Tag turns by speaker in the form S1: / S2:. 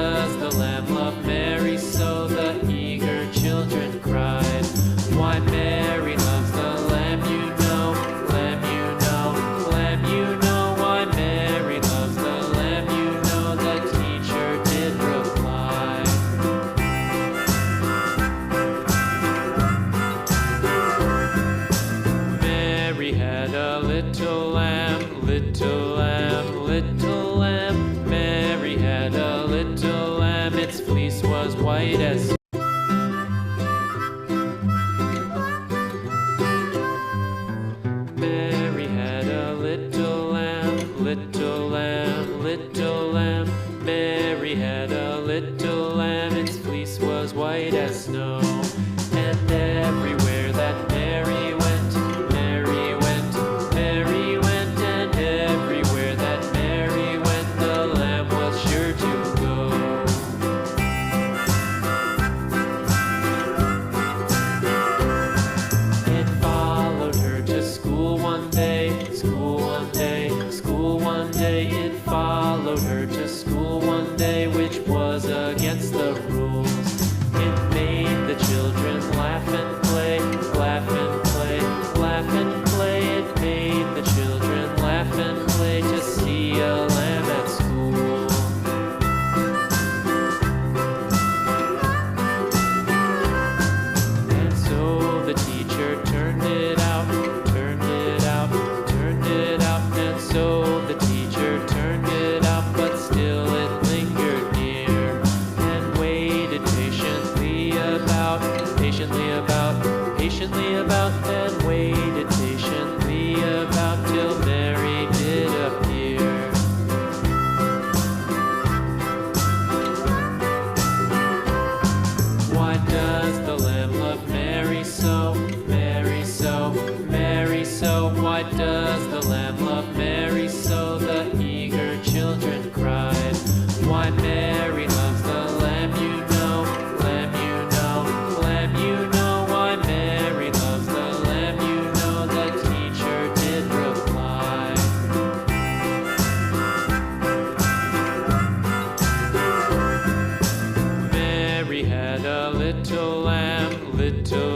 S1: does the lamb love Mary so? The eager children cried. Why Mary loves the lamb, you know, lamb, you know, lamb, you know. Why Mary loves the lamb, you know, the teacher did reply. Mary had a little lamb, little lamb, little lamb. Mary had a little lamb, its fleece was white as snow. Mary had a little lamb, little lamb, little lamb. Mary had a little lamb, its fleece was white as snow. And everywhere that Mary went, Mary went, Mary went, and everywhere that Mary went, the lamb was sure to go. It followed her to school one day, school one day, school one day. It followed her to school one day, which was against the rules. It made the children laugh and play, laugh and play, laugh and play. It made the children laugh and play to see a lamb at school. And so the teacher turned it out, turned it out, turned it out. And so the teacher turned it out, but still it lingered near and waited patiently about, patiently about, patiently about, and waited patiently about till Mary did appear. Why does the lamb love Mary so? Mary so, Mary so. Why does the lamb love Mary so? The eager children cried. Why Mary loves the lamb, you know, lamb, you know, lamb, you know. Why Mary loves the lamb, you know, the teacher did reply. Mary had a little lamb, little